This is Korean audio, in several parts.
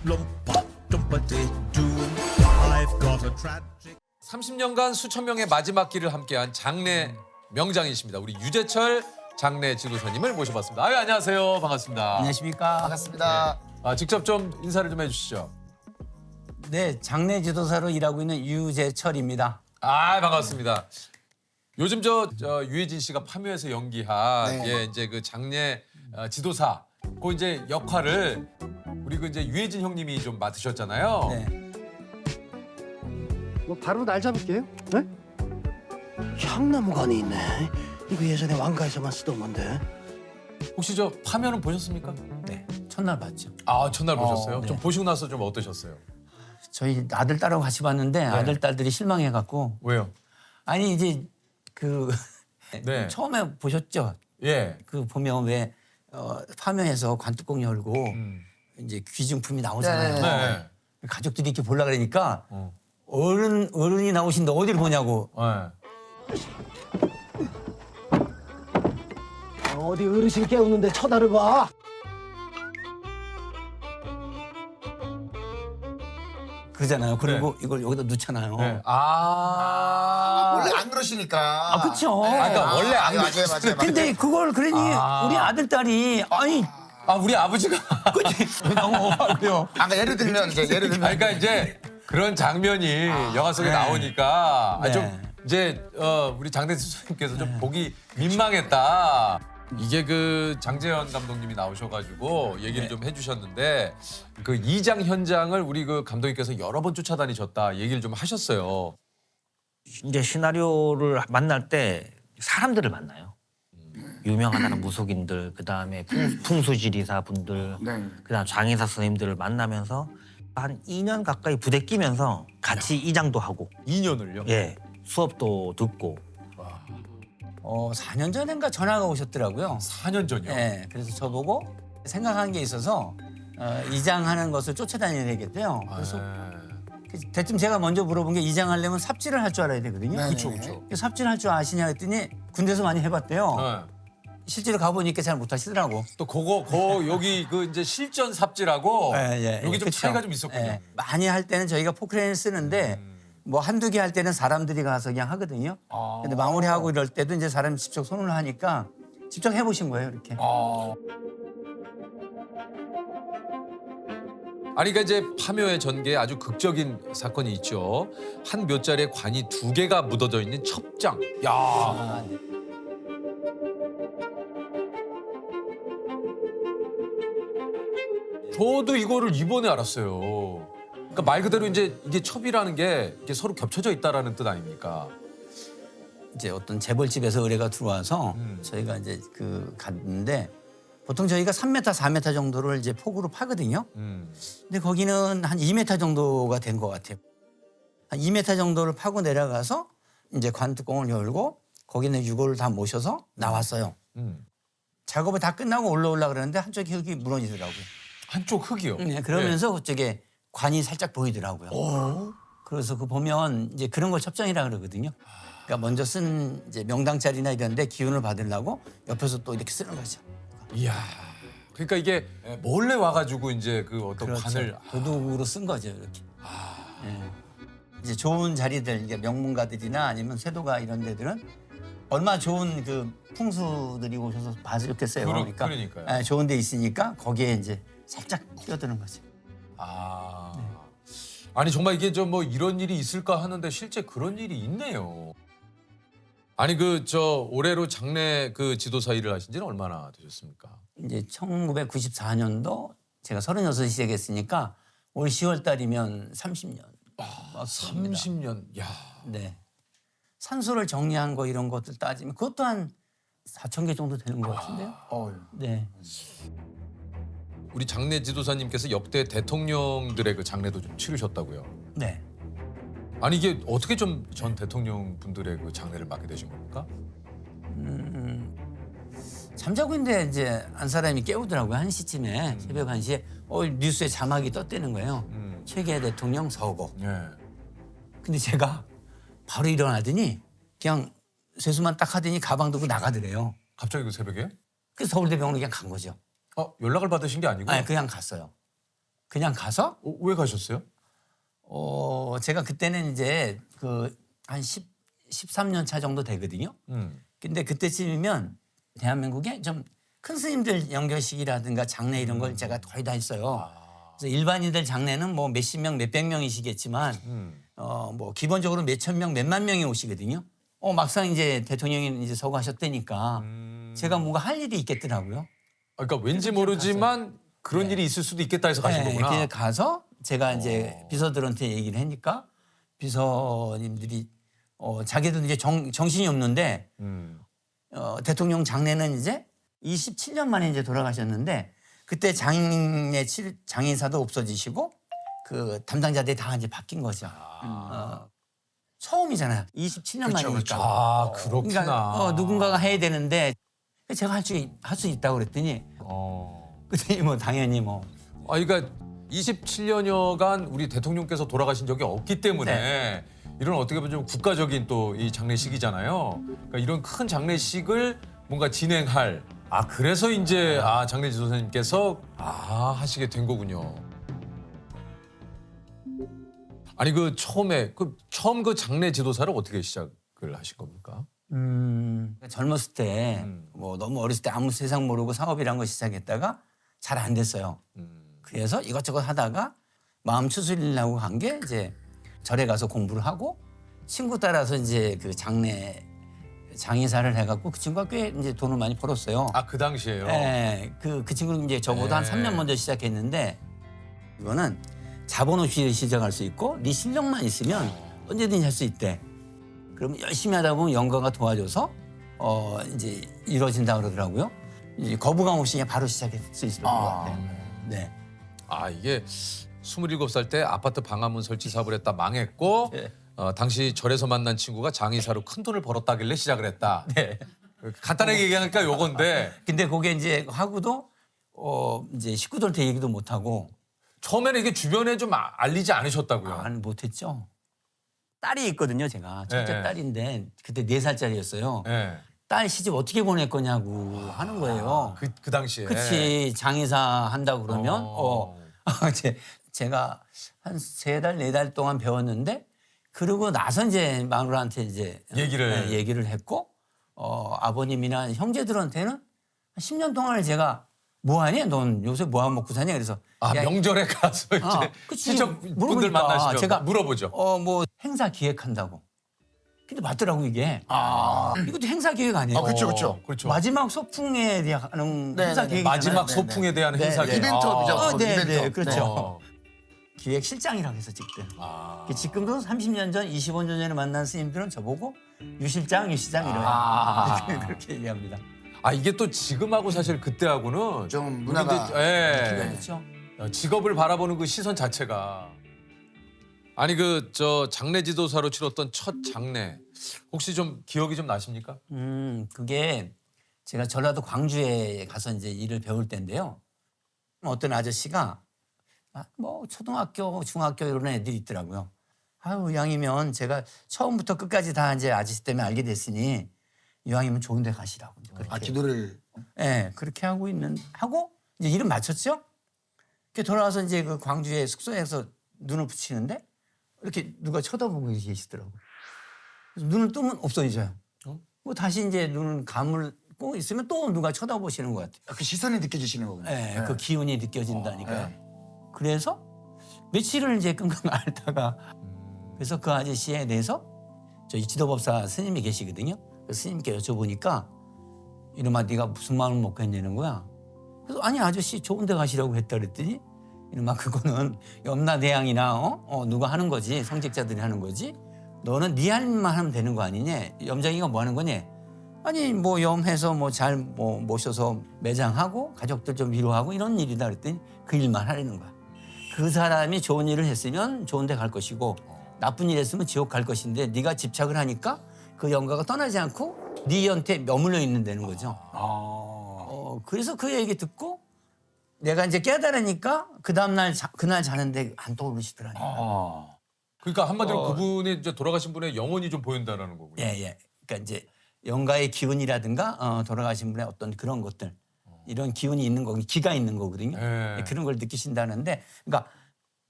I've got a tragic 30년간 수천 명의 마지막 길을 함께한 장례 명장이십니다. 우리 유재철 장례 지도사님을 모셔봤습니다. 아유, 안녕하세요. 반갑습니다. 안녕하십니까. 반갑습니다. 직접 좀 인사를 좀 해주시죠. 네, 장례 지도사로 일하고 있는 유재철입니다. 반갑습니다. 요즘 유해진 씨가 파묘에서 연기한 네. 이제 그 장례 지도사 그 이제 역할을 우리 그 이제 유해진 형님이 좀 맡으셨잖아요. 네. 뭐 바로 날 잡을게요. 네? 향나무관이 있네. 이거 예전에 왕가에서만 쓰던 건데. 혹시 저 파묘는 보셨습니까? 네, 첫날 봤죠. 첫날 보셨어요? 네. 좀 보시고 나서 좀 어떠셨어요? 저희 아들, 딸하고 같이 봤는데 아들, 딸들이 실망해갖고 왜요? 아니 이제 그 네. 처음에 보셨죠? 예. 그 보면 왜 파묘에서 관뚜껑 열고 이제 귀중품이 나오잖아요. 네. 가족들이 이렇게 보려 그러니까 어. 어른이 나오신데 어디를 보냐고. 네. 어디 어르신 깨우는데 쳐다를 봐. 그러잖아요. 그리고 이걸 여기다 넣잖아요. 네. 원래 안 그러시니까. 그쵸. 그러니까 원래 안 맞아요. 근데 그걸 그러니 우리 아들, 딸이 아니 우리 아버지가 너무 오버하고요. 예를 들면 그러니까 이제 그런 장면이 영화 속에 네. 나오니까 네. 좀 이제 우리 장대 수사님께서 좀 보기 민망했다. 이게 그 장재현 감독님이 나오셔가지고 얘기를 좀 해주셨는데 그 이장 현장을 우리 그 감독님께서 여러 번 쫓아다니셨다 얘기를 좀 하셨어요. 이제 시나리오를 만날 때 사람들을 만나요. 유명하다는 무속인들, 그다음에 풍수지리사 분들, 그다음 장의사 선생님들을 만나면서 한 2년 가까이 부대 끼면서 같이 이장도 하고, 2년을요? 예, 수업도 듣고. 4년 전인가 전화가 오셨더라고요. 4년 전이요? 네, 그래서 저보고 생각한 게 있어서 이장하는 것을 쫓아다녀야 되겠대요. 그래서 대뜸 제가 먼저 물어본 게 이장하려면 삽질을 할 줄 알아야 되거든요. 그렇죠, 그렇죠. 삽질할 줄 아시냐 했더니 군대에서 많이 해봤대요. 네. 실제로 가보니까 잘 못하시더라고. 또 여기 그 이제 실전 삽질하고 여기 좀 그쵸. 차이가 좀 있었군요. 예, 많이 할 때는 저희가 포크레인을 쓰는데 뭐 한두 개 할 때는 사람들이 가서 그냥 하거든요. 근데 마무리하고 이럴 때도 이제 사람이 직접 손을 하니까 직접 해보신 거예요, 이렇게. 아니 그러니까 이제 파묘의 전개에 아주 극적인 사건이 있죠. 한 묘자리에 관이 2개가 묻어져 있는 첩장. 야. 네. 저도 이거를 이번에 알았어요. 그러니까 말 그대로 이제 이게 첩이라는 게 이게 서로 겹쳐져 있다라는 뜻 아닙니까? 이제 어떤 재벌집에서 의뢰가 들어와서 저희가 이제 갔는데 보통 저희가 3m, 4m 정도를 이제 폭으로 파거든요. 근데 거기는 한 2m 정도가 된 것 같아요. 한 2m 정도를 파고 내려가서 이제 관뚜껑을 열고 거기는 유골을 다 모셔서 나왔어요. 작업이 다 끝나고 올라오려 그러는데 한쪽이 흙이 무너지더라고요. 한쪽 흙이요. 네, 그러면서 그쪽에 관이 살짝 보이더라고요. 그래서 그 보면 이제 그런 걸 첩장이라 그러거든요. 그러니까 먼저 쓴 이제 명당자리나 이런 데 기운을 받으려고 옆에서 또 이렇게 쓰는 거죠. 이야. 그러니까 이게 몰래 와가지고 이제 그 어떤 그렇죠. 관을 도둑으로 쓴 거죠, 이렇게. 예. 이제 좋은 자리들, 이게 명문가들이나 아니면 세도가 이런 데들은 얼마나 좋은 그 풍수들이 오셔서 봐주겠어요. 그러니까요. 예, 좋은 데 있으니까 거기에 이제 살짝 끼어드는 거죠. 아니 정말 이게 좀 뭐 이런 일이 있을까 하는데 실제 그런 일이 있네요. 아니 올해로 장례 그 지도사 일을 하신 지는 얼마나 되셨습니까? 이제 1994년도 제가 36 시작했으니까 올 10월 달이면 30년. 30년. 야. 네. 산소를 정리한 거 이런 것들 따지면 그것도 한 4천 개 정도 되는 것 같은데요. 네. 우리 장례 지도사님께서 역대 대통령들의 그 장례도 좀 치르셨다고요. 네. 아니 이게 어떻게 좀 전 대통령 분들의 그 장례를 맡게 되신 겁니까? 잠자고 있는데 이제 한 사람이 깨우더라고요. 1시쯤에 새벽 1시에 뉴스에 자막이 떴다는 거예요. 최계 대통령 서거. 예. 근데 제가 바로 일어나더니 그냥 세수만 딱 하더니 가방 들고 나가더래요. 갑자기 그 새벽에? 그래서 서울대병원에 그냥 간 거죠. 연락을 받으신 게 아니고? 아니 그냥 갔어요. 그냥 가서 왜 가셨어요? 제가 그때는 이제 한 13년 차 정도 되거든요. 근데 그때쯤이면 대한민국에 좀 큰 스님들 연결식이라든가 장례 이런 걸 제가 거의 다 했어요. 그래서 일반인들 장례는 뭐 몇십 명, 몇백 명이시겠지만 뭐 기본적으로 몇천 명, 몇만 명이 오시거든요. 막상 이제 대통령이 이제 서거하셨다니까 제가 뭔가 할 일이 있겠더라고요. 그러니까 왠지 모르지만 그런 일이 있을 수도 있겠다 해서 가신 거구나. 그냥 가서 제가 이제 비서들한테 얘기를 하니까 비서님들이 자기들 이제 정신이 없는데 대통령 장례는 이제 27년 만에 이제 돌아가셨는데 그때 장인사도 없어지시고 그 담당자들이 다 이제 바뀐 거죠. 처음이잖아요. 27년 만이니까. 아, 그렇구나. 그러니까 누군가가 해야 되는데 제가 할 수 있다고 그랬더니 그랬더니 뭐 당연히 뭐 그러니까 27년여간 우리 대통령께서 돌아가신 적이 없기 때문에 네. 이런 어떻게 보면 좀 국가적인 또 이 장례식이잖아요. 그러니까 이런 큰 장례식을 뭔가 진행할 그래서 이제 장례 지도사님께서 하시게 된 거군요. 아니 처음 그 장례 지도사를 어떻게 시작을 하신 겁니까? 젊었을 때 뭐 너무 어렸을 때 아무 세상 모르고 사업이란 거 시작했다가 잘 안 됐어요. 그래서 이것저것 하다가 마음 추스리려고 한 게 이제 절에 가서 공부를 하고 친구 따라서 이제 그 장의사를 해갖고 그 친구가 꽤 이제 돈을 많이 벌었어요. 그 당시에요? 네, 그 친구는 이제 저보다 한 3년 먼저 시작했는데 이거는 자본 없이 시작할 수 있고 네 실력만 있으면 언제든지 할 수 있대. 그러면 열심히 하다 보면 영가가 도와줘서 이제 이루어진다 그러더라고요. 이제 거부감 없이 그냥 바로 시작할 수 있을 것 같아요. 네. 이게 27살 때 아파트 방화문 설치 사업을 했다 망했고 네. 당시 절에서 만난 친구가 장의사로 큰 돈을 벌었다길래 시작을 했다. 네. 간단하게 얘기하니까 요건데 근데 그게 이제 하고도 이제 식구들한테 얘기도 못 하고 처음에는 이게 주변에 좀 알리지 않으셨다고요. 안 못했죠. 딸이 있거든요, 제가 첫째 네. 딸인데 그때 4살짜리였어요. 네. 딸 시집 어떻게 보낼 거냐고 하는 거예요. 그 당시에. 그치 장의사 한다고 그러면 제가 한 3달, 4달 동안 배웠는데 그러고 나서 이제 마누라한테 이제 얘기를 했고 아버님이나 형제들한테는 한 10년 동안을 제가 뭐하니? 넌 요새 뭐하고 먹고 사냐? 그래서 야, 명절에 가서 이제 그치. 친척분들 물어보니까 만나시면 제가 물어보죠. 뭐 행사 기획한다고. 근데 맞더라고 이게. 이것도 행사 기획 아니에요? 그렇죠. 마지막 소풍에 대한 행사 기획. 마지막 소풍에 대한 행사 기획. 이벤트업이죠. 네, 이벤트업. 그렇죠. 기획실장이라고 해서 직들. 지금도 30년 전, 25년 전에 만난 스님들은 저보고 유실장 이래요. 그렇게 얘기합니다. 이게 또 지금하고 사실 그때하고는 좀 문화가 그렇죠. 직업을 바라보는 그 시선 자체가 아니 장례 지도사로 치렀던 첫 장례 혹시 좀 기억이 좀 나십니까? 그게 제가 전라도 광주에 가서 이제 일을 배울 때인데요. 어떤 아저씨가 뭐 초등학교, 중학교 이런 애들이 있더라고요. 이왕이면 제가 처음부터 끝까지 다 이제 아저씨 때문에 알게 됐으니 이왕이면 좋은 데 가시라고. 그렇게. 기도를. 네, 그렇게 하고 이제 일은 마쳤죠. 이렇게 돌아와서 이제 그 광주의 숙소에서 눈을 붙이는데 이렇게 누가 쳐다보고 계시더라고요. 그래서 눈을 뜨면 없어져요. 뭐 다시 이제 눈을 감고 있으면 또 누가 쳐다보시는 것 같아요. 그 시선이 느껴지시는 거군요. 네, 그 기운이 느껴진다니까요. 그래서 며칠을 이제 끙끙 앓다가 그래서 그 아저씨에 대해서 저희 지도법사 스님이 계시거든요. 그 스님께 여쭤보니까 이놈아 네가 무슨 마음을 먹고 했냐는 거야. 그래서 아니 아저씨 좋은 데 가시라고 했다 그랬더니 이놈아 그거는 염라대왕이나 누가 하는 거지 성직자들이 하는 거지 너는 네 할 일만 하면 되는 거 아니냐. 염장이가 뭐 하는 거냐. 아니 뭐 염해서 뭐 잘 모셔서 매장하고 가족들 좀 위로하고 이런 일이다 그랬더니 그 일만 하려는 거야. 그 사람이 좋은 일을 했으면 좋은 데 갈 것이고 나쁜 일 했으면 지옥 갈 것인데 네가 집착을 하니까 그 영가가 떠나지 않고 네 연태 머물러 있는다는 거죠. 그래서 그 얘기 듣고 내가 이제 깨달으니까 그 다음날 그날 자는데 안 떠오르시더라고요. 그러니까 한마디로 그분이 이제 돌아가신 분의 영혼이 좀 보인다라는 거군요. 예. 그러니까 이제 영가의 기운이라든가 돌아가신 분의 어떤 그런 것들 이런 기운이 있는 거, 기가 있는 거거든요. 네. 그런 걸 느끼신다는데, 그러니까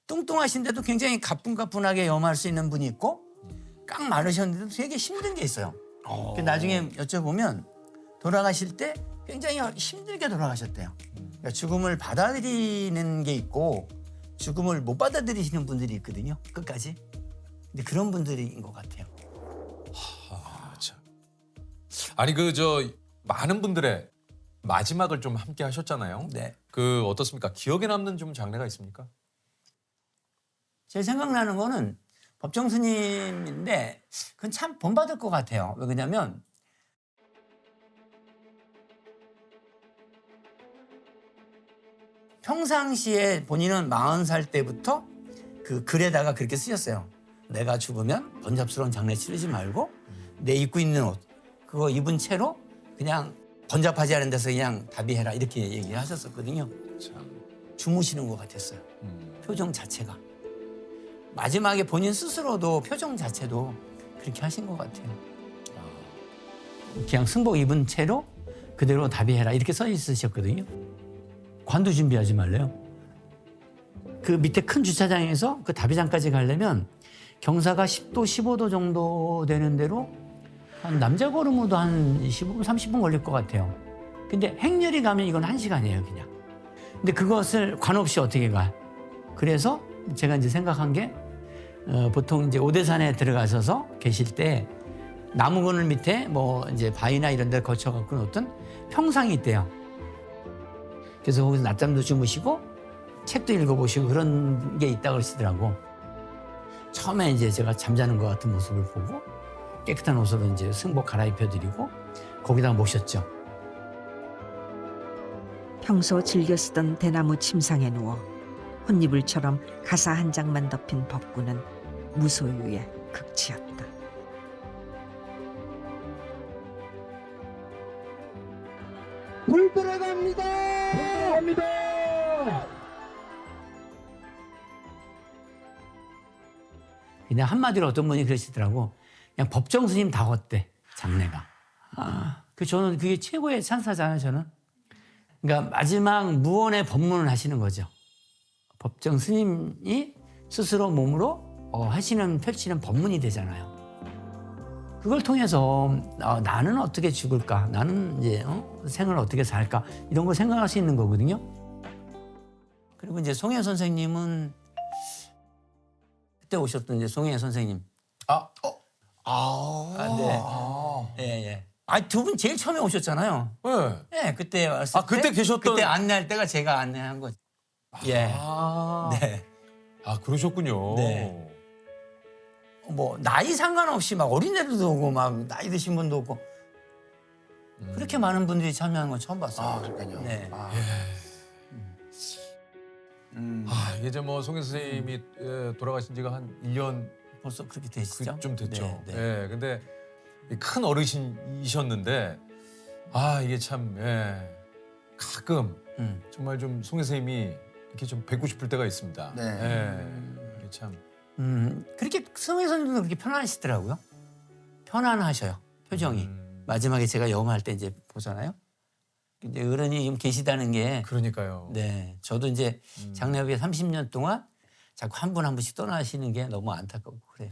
뚱뚱하신데도 굉장히 가뿐가뿐하게 염할 수 있는 분이 있고, 깡 마르셨는데도 되게 힘든 게 있어요. 나중에 여쭤보면 돌아가실 때 굉장히 힘들게 돌아가셨대요. 그러니까 죽음을 받아들이는 게 있고 죽음을 못 받아들이시는 분들이 있거든요. 끝까지. 근데 그런 분들인 것 같아요. 아, 참. 아니 그 저 많은 분들의 마지막을 좀 함께 하셨잖아요. 네. 그 어떻습니까? 기억에 남는 좀 장례가 있습니까? 제 생각나는 거는 법정 스님인데 그건 참 본받을 것 같아요. 왜 그러냐면 평상시에 본인은 40살 때부터 그 글에다가 그렇게 쓰셨어요. 내가 죽으면 번잡스러운 장례 치르지 말고 내 입고 있는 옷 그거 입은 채로 그냥 번잡하지 않은 데서 그냥 답이해라 이렇게 얘기를 하셨었거든요. 참. 주무시는 것 같았어요. 표정 자체가. 마지막에 본인 스스로도 표정 자체도 그렇게 하신 것 같아요. 그냥 승복 입은 채로 그대로 답이해라 이렇게 써 있으셨거든요. 관도 준비하지 말래요. 그 밑에 큰 주차장에서 그 답이장까지 가려면 경사가 10도, 15도 정도 되는 대로 한 남자 걸음으로도 한 15분, 30분 걸릴 것 같아요. 근데 행렬이 가면 이건 1시간이에요, 그냥. 근데 그것을 관 없이 어떻게 가? 그래서 제가 이제 생각한 게 보통 이제 오대산에 들어가셔서 계실 때 나무 그늘 밑에 뭐 이제 바위나 이런 데 거쳐갖고 어떤 평상이 있대요. 그래서 거기서 낮잠도 주무시고 책도 읽어보시고 그런 게 있다고 그러시더라고. 처음에 이제 제가 잠자는 것 같은 모습을 보고 깨끗한 옷으로 이제 승복 갈아입혀드리고 거기다가 모셨죠. 평소 즐겨 쓰던 대나무 침상에 누워 혼이불처럼 가사 한 장만 덮인 법구는 무소유의 극치였다. 불 들어갑니다. 불 들어갑니다. 그냥 한마디로 어떤 분이 그러시더라고. 그냥 법정 스님 다 어때 장례가. 그 저는 그게 최고의 찬사잖아요, 저는. 그러니까 마지막 무언의 법문을 하시는 거죠. 법정 스님이 스스로 몸으로 펼치는 법문이 되잖아요. 그걸 통해서 나는 어떻게 죽을까, 나는 이제 생을 어떻게 살까 이런 걸 생각할 수 있는 거거든요. 그리고 이제 송혜 선생님은 그때 오셨던 이제 송혜 선생님. 네. 예. 두 분 제일 처음에 오셨잖아요. 네. 네, 그때 왔을 때. 그때 계셨던. 그때 안내할 때가 제가 안내한 거죠. 예. 네. 그러셨군요. 네. 뭐 나이 상관없이 막 어린애들도 오고 막 나이 드신 분도 오고 그렇게 많은 분들이 참여하는 건 처음 봤어요. 그러니까요. 네. 이게 이제 뭐 송혜 선생님이 돌아가신 지가 한 1년 벌써 그렇게 되시죠? 좀 됐죠. 네, 예. 네. 근데 큰 어르신이셨는데 이게 참 가끔 정말 좀 송혜 선생님이 이렇게 좀 뵙고 싶을 때가 있습니다. 네. 예. 이게 참. 그렇게 송혜 선생님도 그렇게 편안하시더라고요. 편안하셔요. 표정이. 마지막에 제가 염할 때 이제 보잖아요. 이제 어른이 좀 계시다는 게 그러니까요. 네. 저도 이제 장례 후에 30년 동안 자꾸 한 분 한 분씩 떠나시는 게 너무 안타깝고 그래요.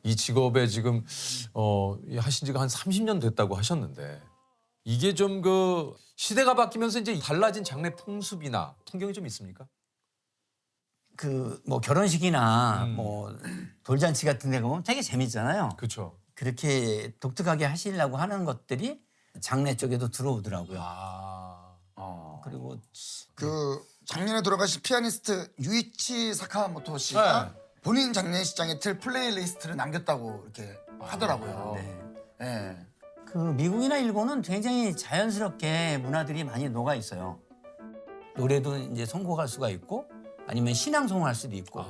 이 직업에 지금 하신 지가 한 30년 됐다고 하셨는데 이게 좀 그 시대가 바뀌면서 이제 달라진 장례 풍습이나 풍경이 좀 있습니까? 그 뭐 결혼식이나 뭐 돌잔치 같은 데 가면 되게 재밌잖아요. 그렇죠. 그렇게 독특하게 하시려고 하는 것들이 장례 쪽에도 들어오더라고요. 그리고 그 작년에 돌아가신 피아니스트 유이치 사카모토 씨가 본인 장례식장에 틀 플레이리스트를 남겼다고 이렇게 하더라고요. 네. 그 미국이나 일본은 굉장히 자연스럽게 문화들이 많이 녹아 있어요. 노래도 이제 선곡할 수가 있고 아니면 신앙송을 할 수도 있고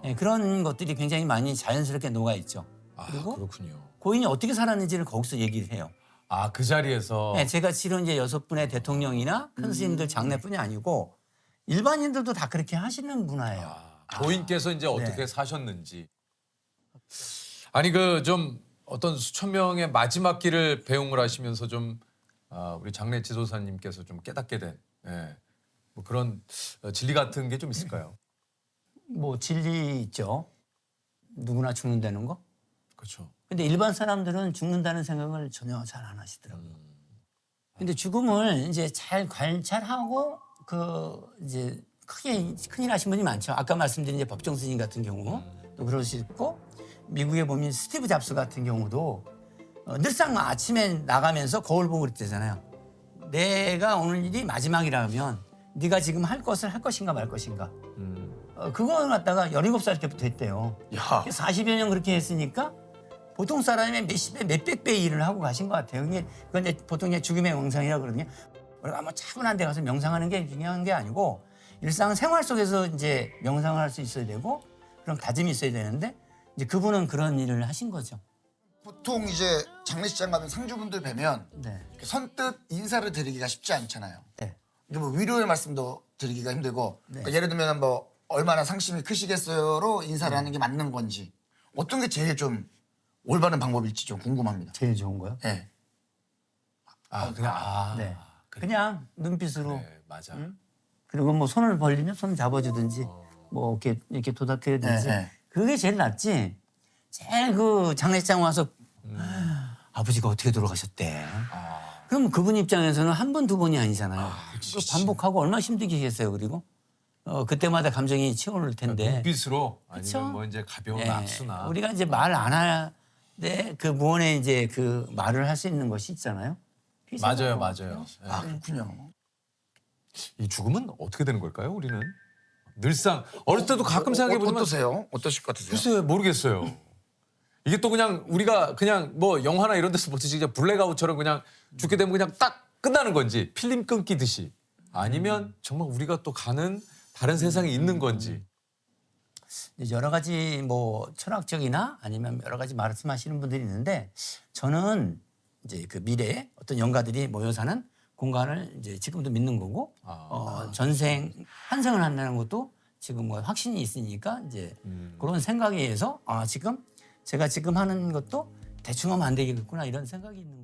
네, 그런 것들이 굉장히 많이 자연스럽게 녹아 있죠. 그리고 그렇군요. 고인이 어떻게 살았는지를 거기서 얘기를 해요. 그 자리에서 네, 제가 치른 이제 6분의 대통령이나 큰 스님들 장례뿐이 아니고 일반인들도 다 그렇게 하시는 문화예요. 고인께서 이제 어떻게 네. 사셨는지. 아니 그 좀 어떤 수천 명의 마지막 길을 배웅을 하시면서 좀 우리 장례 지도사님께서 좀 깨닫게 된 예. 뭐 그런 진리 같은 게 좀 있을까요? 뭐 진리 있죠. 누구나 죽는다는 거. 그렇죠. 근데 일반 사람들은 죽는다는 생각을 전혀 잘 안 하시더라고요. 근데 죽음을 이제 잘 관찰하고 이제 크게 큰일 하신 분이 많죠. 아까 말씀드린 이제 법정 스님 같은 경우 또 그럴 수 있고 미국에 보면 스티브 잡스 같은 경우도 늘상 아침에 나가면서 거울 보고 그랬대잖아요. 내가 오늘 일이 마지막이라면 네가 지금 할 것을 할 것인가 말 것인가. 그거 갖다가 17살 때부터 했대요. 야. 40여 년 그렇게 했으니까 보통 사람의 몇십 배, 몇백 배 일을 하고 가신 것 같아요. 그건 이제 보통 이제 죽음의 명상이라고 그러거든요. 우리가 아마 차분한 데 가서 명상하는 게 중요한 게 아니고 일상 생활 속에서 이제 명상을 할 수 있어야 되고 그런 다짐이 있어야 되는데 이제 그분은 그런 일을 하신 거죠. 보통 이제 장례식장 가면 상주분들 뵈면 네. 선뜻 인사를 드리기가 쉽지 않잖아요. 네. 이게 뭐 위로의 말씀도 드리기가 힘들고 네. 그러니까 예를 들면 뭐 얼마나 상심이 크시겠어요로 인사를 하는 게 맞는 건지 어떤 게 제일 좀 올바른 방법일지 좀 궁금합니다. 제일 좋은 거요? 네. 그냥 네. 그냥 눈빛으로 네, 맞아. 그리고 뭐 손을 벌리면 손 잡아주든지 뭐 이렇게 도닥여주든지 네, 네. 그게 제일 낫지. 제일 그 장례식장 와서 아버지가 어떻게 돌아가셨대. 그럼 그분 입장에서는 한 번, 두 번이 아니잖아요. 그거 반복하고 얼마나 힘들겠어요. 그리고 그때마다 감정이 치오를 텐데. 눈빛으로 아니면 그쵸? 뭐 이제 가벼운 예, 악수나 우리가 이제 말 안 하는데 그 무언에 이제 그 말을 할 수 있는 것이 있잖아요. 맞아요, 맞아요. 예. 아 그렇군요. 이 죽음은 어떻게 되는 걸까요? 우리는 늘상 어릴 때도 가끔 생각해 보면 어떠세요? 어떠실 것 같으세요? 글쎄 모르겠어요. 이게 또 그냥 우리가 그냥 뭐 영화나 이런 데서 보듯이 그냥 블랙아웃처럼 그냥 죽게 되면 그냥 딱 끝나는 건지 필름 끊기듯이 아니면 정말 우리가 또 가는 다른 세상이 있는 건지. 이제 여러 가지 뭐 철학적이나 아니면 여러 가지 말씀하시는 분들이 있는데 저는 이제 그 미래에 어떤 영가들이 모여 사는 공간을 이제 지금도 믿는 거고 전생 환생을 한다는 것도 지금 뭐 확신이 있으니까 이제 그런 생각에 의해서 지금 제가 지금 하는 것도 대충 하면 안 되겠구나 이런 생각이 있는 거예요.